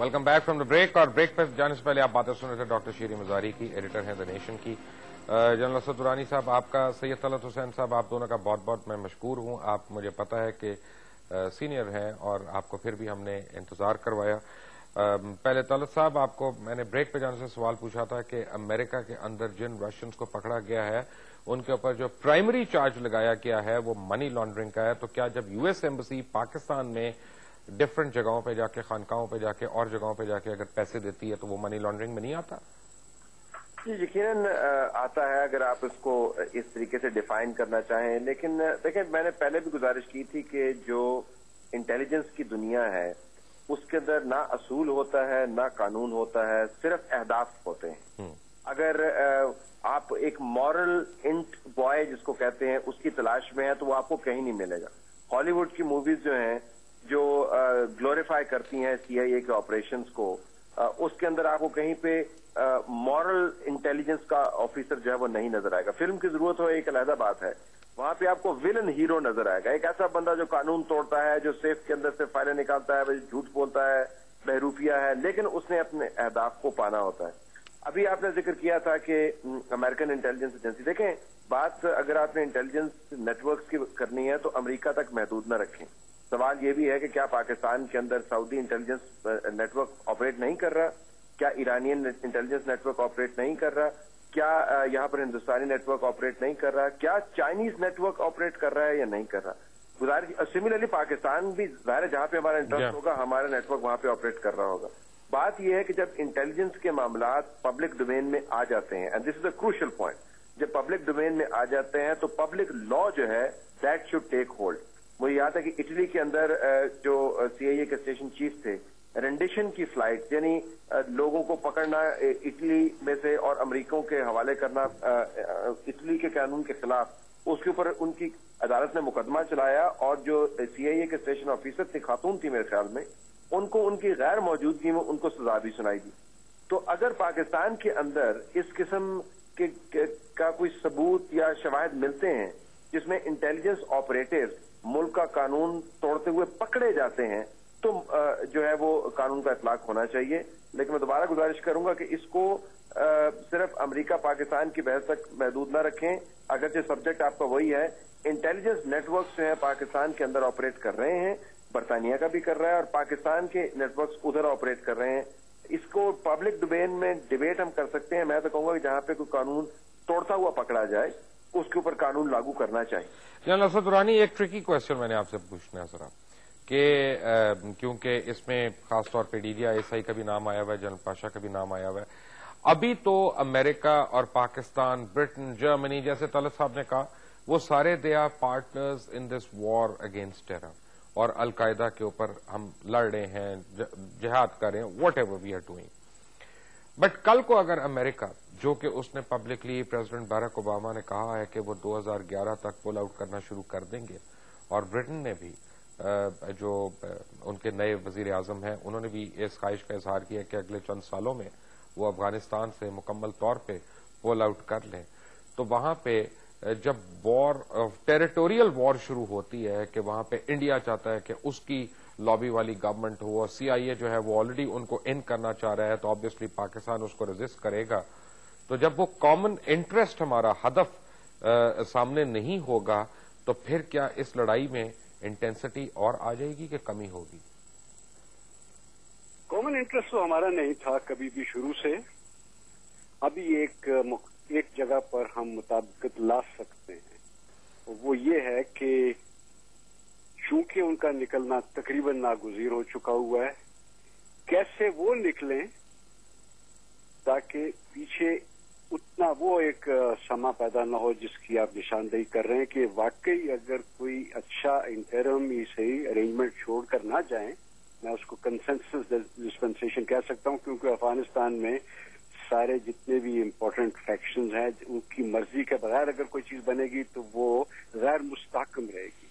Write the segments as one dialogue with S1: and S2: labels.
S1: Welcome back from the break. और break पर जाने से पहले आप बातें सुन रहे थे डॉक्टर शीरी मजारी की, एडिटर हैं द नेशन की। जनरल असद दुरानी साहब, आपका, सैयद तलत हुसैन साहब, आप दोनों का बहुत बहुत मैं मशकूर हूं। आप, मुझे पता है कि सीनियर हैं और आपको फिर भी हमने इंतजार करवाया। पहले तलत साहब, आपको मैंने ब्रेक पे जाने से सवाल पूछा था कि अमेरिका के अंदर जिन रशियंस को पकड़ा गया है उनके ऊपर जो प्राइमरी चार्ज लगाया गया है वो मनी लॉन्ड्रिंग का है। तो क्या जब यूएस एम्बेसी पाकिस्तान में डिफरेंट जगहों पे जाके, खानकाहों पे जाके और जगहों पे जाके अगर पैसे देती है तो वो मनी लॉन्ड्रिंग में नहीं आता?
S2: जी, यकीनन आता है अगर आप इसको इस तरीके से डिफाइन करना चाहें। लेकिन देखिए, मैंने पहले भी गुजारिश की थी कि जो इंटेलिजेंस की दुनिया है उसके अंदर ना असूल होता है ना कानून होता है, सिर्फ अहदाफ होते हैं। अगर आप एक मॉरल इंट बॉय जिसको कहते हैं उसकी तलाश में है तो वो आपको कहीं नहीं मिलेगा। हॉलीवुड की मूवीज जो हैं जो ग्लोरीफाई करती हैं सीआईए के ऑपरेशंस को, उसके अंदर आपको कहीं पे मॉरल इंटेलिजेंस का ऑफिसर जो है वो नहीं नजर आएगा। फिल्म की जरूरत हो एक अलग बात है, वहां पे आपको विलन हीरो नजर आएगा, एक ऐसा बंदा जो कानून तोड़ता है, जो सेफ के अंदर से फाइलें निकालता है, झूठ बोलता है, बहरूपिया है, लेकिन उसने अपने अहदाफ को पाना होता है। अभी आपने जिक्र किया था कि अमेरिकन इंटेलिजेंस एजेंसी, देखें बात अगर आपने इंटेलिजेंस नेटवर्क्स की करनी है तो अमेरिका तक महदूद न रखें। सवाल ये भी है कि क्या पाकिस्तान के अंदर सऊदी इंटेलिजेंस नेटवर्क ऑपरेट नहीं कर रहा, क्या ईरानियन इंटेलिजेंस नेटवर्क ऑपरेट नहीं कर रहा, क्या यहां पर हिंदुस्तानी नेटवर्क ऑपरेट नहीं कर रहा, क्या चाइनीज नेटवर्क ऑपरेट कर रहा है या नहीं कर रहा। गुजारिश, सिमिलरली पाकिस्तान भी जाहिर है जहां पे हमारा इंटरेस्ट होगा हमारा नेटवर्क वहां पे ऑपरेट कर रहा होगा। बात यह है कि जब इंटेलिजेंस के मामलात पब्लिक डोमेन में आ जाते हैं, and this is the crucial point, जब पब्लिक डोमेन में आ जाते हैं तो पब्लिक लॉ जो है दैट शुड टेक होल्ड। मुझे याद है कि इटली के अंदर जो सीआईए के स्टेशन चीफ थे, रेंडिशन की फ्लाइट यानी लोगों को पकड़ना इटली में से और अमेरिकों के हवाले करना इटली के कानून के खिलाफ, उसके ऊपर उनकी अदालत ने मुकदमा चलाया और जो सीआईए के स्टेशन ऑफिसर थे, खातून थी मेरे ख्याल में, उनको उनकी गैर मौजूदगी में उनको सजा भी सुनाई दी। तो अगर पाकिस्तान के अंदर इस किस्म का कोई सबूत या शवाहिद मिलते हैं जिसमें इंटेलिजेंस ऑपरेटिव मुल्क का कानून तोड़ते हुए पकड़े जाते हैं तो जो है वो कानून का इतलाक होना चाहिए। लेकिन मैं दोबारा गुजारिश करूंगा कि इसको सिर्फ अमेरिका पाकिस्तान की बहस तक महदूद न रखें। अगरचे सब्जेक्ट आपका वही है, इंटेलिजेंस नेटवर्क्स जो है पाकिस्तान के अंदर ऑपरेट कर रहे हैं, बरतानिया का भी कर रहा है और पाकिस्तान के नेटवर्क्स उधर ऑपरेट कर रहे हैं। इसको पब्लिक डोमेन में डिबेट हम कर सकते हैं। मैं तो कहूंगा कि जहां पे कोई कानून तोड़ता हुआ पकड़ा जाए उसके ऊपर कानून लागू करना चाहिए।
S1: जनरल असद दुरानी, एक ट्रिकी क्वेश्चन मैंने आपसे पूछना है सर, कि क्योंकि इसमें खासतौर पर DGI का भी नाम आया हुआ है, जनरल पाशा का भी नाम आया हुआ है। अभी तो अमेरिका और पाकिस्तान, ब्रिटेन, जर्मनी, जैसे तलत साहब ने कहा, वो सारे they are partners in this war against terror और अलकायदा के ऊपर हम लड़ रहे हैं, जिहाद कर रहे हैं, whatever we are doing. But कल को अगर अमेरिका, जो कि उसने पब्लिकली प्रेसिडेंट बाराक ओबामा ने कहा है कि वो 2011 तक पुल आउट करना शुरू कर देंगे, और ब्रिटेन ने भी जो उनके नए वजीर आजम हैं उन्होंने भी इस ख्वाहिश का इजहार किया कि अगले चंद सालों में वो अफगानिस्तान से मुकम्मल तौर पे पुल आउट कर लें, तो वहां पे जब वॉर, टेरिटोरियल वॉर शुरू होती है कि वहां पे इंडिया चाहता है कि उसकी लॉबी वाली गवर्नमेंट हो और सीआईए जो है वो ऑलरेडी उनको इन करना चाह रहा है, तो ऑब्वियसली पाकिस्तान उसको रेजिस्ट करेगा। तो जब वो कॉमन इंटरेस्ट, हमारा हदफ सामने नहीं होगा, तो फिर क्या इस लड़ाई में इंटेंसिटी और आ जाएगी कि कमी होगी?
S3: कॉमन इंटरेस्ट तो हमारा नहीं था कभी भी शुरू से। अभी एक जगह पर हम मुताबिकत ला सकते हैं, वो ये है कि चूंकि उनका निकलना तकरीबन नागुज़ीर हो चुका हुआ है, कैसे वो निकलें ताकि पीछे उतना वो एक समा पैदा न हो जिसकी आप निशानदेही कर रहे हैं कि वाकई अगर कोई अच्छा इंटरम ही सही अरेंजमेंट छोड़कर ना जाएं, मैं उसको कंसेंसस डिस्पेंसेशन कह सकता हूं, क्योंकि अफगानिस्तान में सारे जितने भी इम्पोर्टेंट फैक्शंस हैं उनकी मर्जी के बगैर अगर कोई चीज बनेगी तो वो गैर मुस्तहकम रहेगी।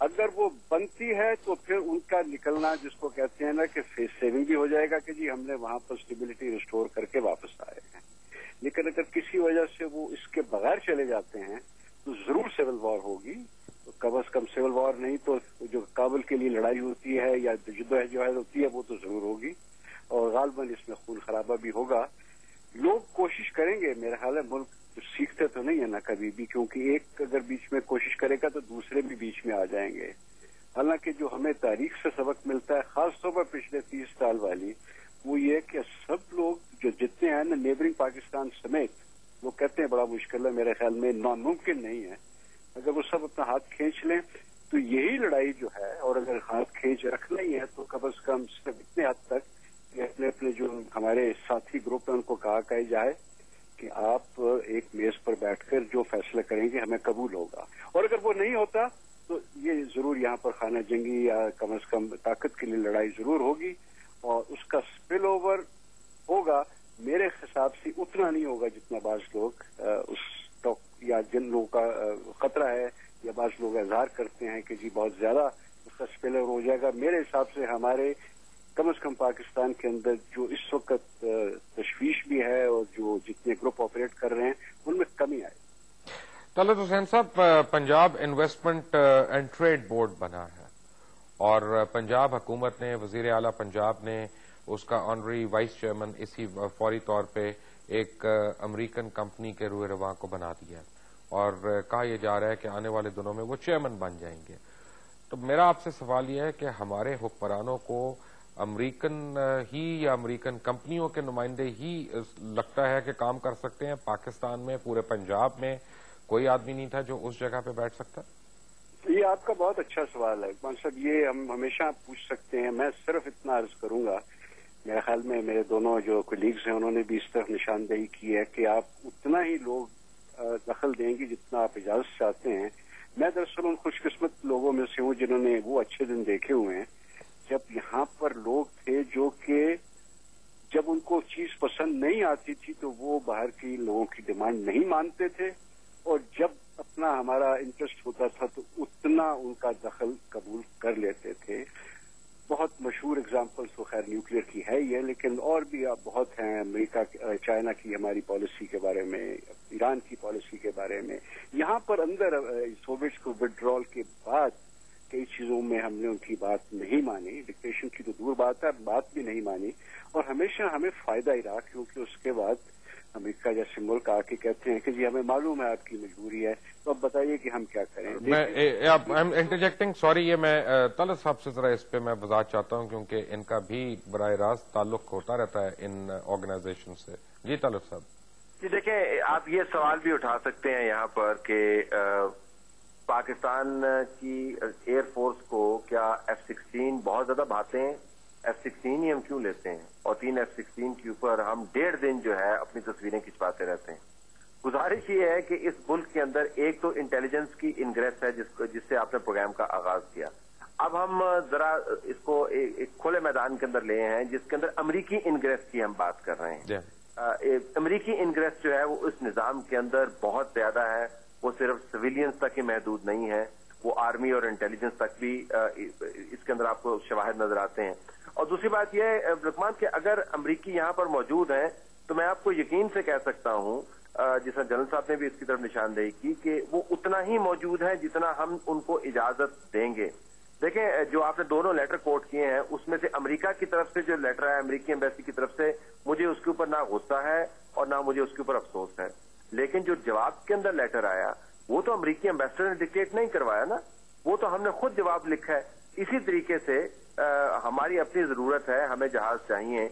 S3: अगर वो बनती है तो फिर उनका निकलना, जिसको कहते हैं ना कि फेस सेविंग भी हो जाएगा कि जी हमने वहां पर स्टेबिलिटी रिस्टोर करके वापस आए हैं। लेकिन अगर किसी वजह से वो इसके बगैर चले जाते हैं तो जरूर सिविल वॉर होगी। तो कम अज कम सिविल वॉर नहीं तो जो काबुल के लिए लड़ाई होती है या जद्दोजहद होती है वो तो जरूर होगी। اور غالباً اس میں خون خرابہ بھی ہوگا. لوگ کوشش کریں گے، میرا خیال ہے ملک سیکھتے تو نہیں ہے نا کبھی بھی، کیونکہ ایک اگر بیچ میں کوشش کرے گا تو دوسرے بھی بیچ میں آ جائیں گے. حالانکہ جو ہمیں تاریخ سے سبق ملتا ہے، خاص طور پر پچھلے 30 سال والی، وہ یہ کہ سب لوگ جو جتنے ہیں نا نیبرنگ پاکستان سمیت، وہ کہتے ہیں بڑا مشکل ہے، میرے خیال میں ناممکن نہیں ہے. اگر وہ سب اپنا ہاتھ کھینچ لیں تو یہی لڑائی جو ہے، اور اگر ہاتھ کھینچ رکھنا ہی ہے تو کم از کم صرف اتنے حد تک کہ اپنے اپنے جو ہمارے ساتھی گروپ ہیں ان کو کہا جائے کہ آپ ایک میز پر بیٹھ کر جو فیصلہ کریں گے ہمیں قبول ہوگا. اور اگر وہ نہیں ہوتا تو یہ ضرور یہاں پر خانہ جنگی یا کم از کم طاقت کے لیے لڑائی ضرور ہوگی، اور اس کا اسپل اوور ہوگا میرے حساب سے اتنا نہیں ہوگا جتنا بعض لوگ یا جن لوگوں کا خطرہ ہے یا بعض لوگ اظہار کرتے ہیں کہ جی بہت زیادہ اس کا اسپل اوور ہو جائے گا. میرے حساب سے ہمارے کم از کم پاکستان کے اندر جو اس وقت تشویش بھی ہے اور جو جتنے گروپ آپریٹ کر رہے ہیں ان میں کمی آئے.
S1: طلعت حسین صاحب، Punjab investment and trade board بنا ہے اور پنجاب حکومت نے، وزیر اعلیٰ پنجاب نے اس کا آنری وائس چیئرمین اسی فوری طور پہ ایک امریکن کمپنی کے روئے رواں کو بنا دیا ہے اور کہا یہ جا رہا ہے کہ آنے والے دنوں میں وہ چیئرمین بن جائیں گے. تو میرا آپ سے سوال یہ ہے کہ ہمارے حکمرانوں کو امریکن ہی یا امریکن کمپنیوں کے نمائندے ہی لگتا ہے کہ کام کر سکتے ہیں؟ پاکستان میں، پورے پنجاب میں کوئی آدمی نہیں تھا جو اس جگہ پہ بیٹھ سکتا؟
S3: یہ آپ کا بہت اچھا سوال ہے اقبال صاحب، یہ ہم ہمیشہ پوچھ سکتے ہیں. میں صرف اتنا عرض کروں گا، میرے خیال میں میرے دونوں جو کولیگز ہیں انہوں نے بھی اس طرف نشاندہی کی ہے کہ آپ اتنا ہی لوگ دخل دیں گے جتنا آپ اجازت چاہتے ہیں. میں دراصل ان خوش قسمت لوگوں میں سے ہوں جنہوں نے وہ اچھے دن دیکھے ہوئے ہیں جب یہاں پر لوگ تھے جو کہ جب ان کو چیز پسند نہیں آتی تھی تو وہ باہر کی لوگوں کی ڈیمانڈ نہیں مانتے تھے، اور جب اپنا ہمارا انٹرسٹ ہوتا تھا تو اتنا ان کا دخل قبول کر لیتے تھے. بہت مشہور اگزامپلس تو خیر نیوکلیئر کی ہے یہ، لیکن اور بھی بہت ہیں. امریکہ چائنا کی ہماری پالیسی کے بارے میں، ایران کی پالیسی کے بارے میں. یہاں پر اندر سوویٹس کو وڈرال کے بعد کئی چیزوں میں ہم نے ان کی بات نہیں مانی، ڈکٹیشن کی تو دور بات ہے، بات بھی نہیں مانی، اور ہمیشہ ہمیں فائدہ ہی رہا، کیونکہ اس کے بعد امریکہ جیسے ملک آ کے کہتے ہیں کہ جی ہمیں معلوم ہے آپ کی مجبوری ہے، تو اب بتائیے کہ ہم کیا کریں.
S1: انٹرجیکٹنگ سوری، یہ میں طلعت صاحب سے ذرا اس پہ میں وضاحت چاہتا ہوں کیونکہ ان کا بھی براہ راست تعلق ہوتا رہتا ہے ان آرگنائزیشن سے. جی طلعت صاحب.
S2: جی دیکھیں، آپ یہ سوال بھی اٹھا سکتے ہیں یہاں پر کہ پاکستان کی ایئر فورس کو کیا F-16 بہت زیادہ بھاتے ہیں؟ F-16 ہی ہم کیوں لیتے ہیں اور 3 F-16 کے اوپر ہم 1.5 دن جو ہے اپنی تصویریں کھنچواتے رہتے ہیں؟ گزارش یہ ہے کہ اس ملک کے اندر ایک تو انٹیلیجنس کی انگریس ہے جس سے آپ نے پروگرام کا آغاز کیا. اب ہم ذرا اس کو ایک کھلے میدان کے اندر لے ہیں جس کے اندر امریکی انگریس کی ہم بات کر رہے ہیں. امریکی انگریس جو ہے وہ اس نظام کے اندر بہت زیادہ ہے. وہ صرف سویلینز تک ہی محدود نہیں ہے، وہ آرمی اور انٹیلیجنس تک بھی اس کے اندر آپ کو شواہد نظر آتے ہیں. اور دوسری بات یہ ہے رکمان کہ اگر امریکی یہاں پر موجود ہیں تو میں آپ کو یقین سے کہہ سکتا ہوں، جس طرح جنرل صاحب نے بھی اس کی طرف نشاندہی کی، کہ وہ اتنا ہی موجود ہے جتنا ہم ان کو اجازت دیں گے. دیکھیں، جو آپ نے دونوں لیٹر کوٹ کیے ہیں اس میں سے امریکہ کی طرف سے جو لیٹر ہے امریکی ایمبیسی کی طرف سے، مجھے اس کے اوپر نہ غصہ ہے اور نہ مجھے اس کے اوپر افسوس ہے. لیکن جو جواب کے اندر لیٹر آیا وہ تو امریکی ایمبیسڈر نے ڈکٹیٹ نہیں کروایا نا، وہ تو ہم نے خود جواب لکھا ہے. اسی طریقے سے ہماری اپنی ضرورت ہے، ہمیں جہاز چاہیے.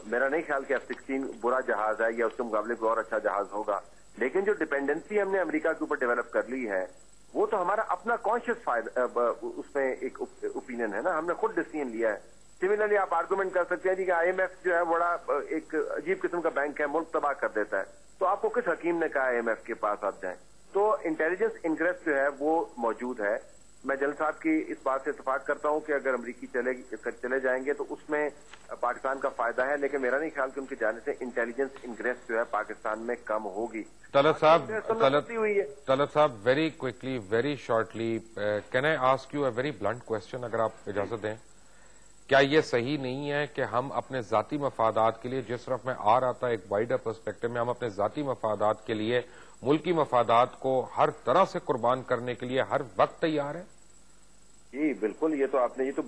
S2: میرا نہیں خیال کہ F-16 برا جہاز ہے یا اس کے مقابلے کوئی اور اچھا جہاز ہوگا، لیکن جو ڈپینڈنسی ہم نے امریکہ کے اوپر ڈیولپ کر لی ہے وہ تو ہمارا اپنا کانشیس اس میں ایک اوپینین ہے نا، ہم نے خود ڈیسیژن لیا ہے. سملرلی آپ آرگومنٹ کر سکتے ہیں جی کہ IMF جو ہے بڑا ایک عجیب قسم کا بینک ہے، ملک تباہ کر دیتا ہے. تو آپ کو کس حکیم نے کہا IMF کے پاس آپ جائیں؟ تو انٹیلیجنس انگریس جو ہے وہ موجود ہے. میں جنرل صاحب کی اس بات سے اتفاق کرتا ہوں کہ اگر امریکی چلے جائیں گے تو اس میں پاکستان کا فائدہ ہے، لیکن میرا نہیں خیال کہ ان کے جانے سے انٹیلیجنس انگریس جو ہے پاکستان میں کم ہوگی.
S1: طلعت صاحب very quickly, very shortly, can I ask you a very blunt question اگر آپ اجازت دیں؟ کیا یہ صحیح نہیں ہے کہ ہم اپنے ذاتی مفادات کے لیے، جس طرف میں آ رہا تھا ایک وائڈر پرسپیکٹو میں، ہم اپنے ذاتی مفادات کے لیے، ملکی مفادات کو ہر طرح سے قربان کرنے کے لیے ہر وقت تیار ہیں؟
S2: جی بالکل، یہ تو آپ نے یہ تو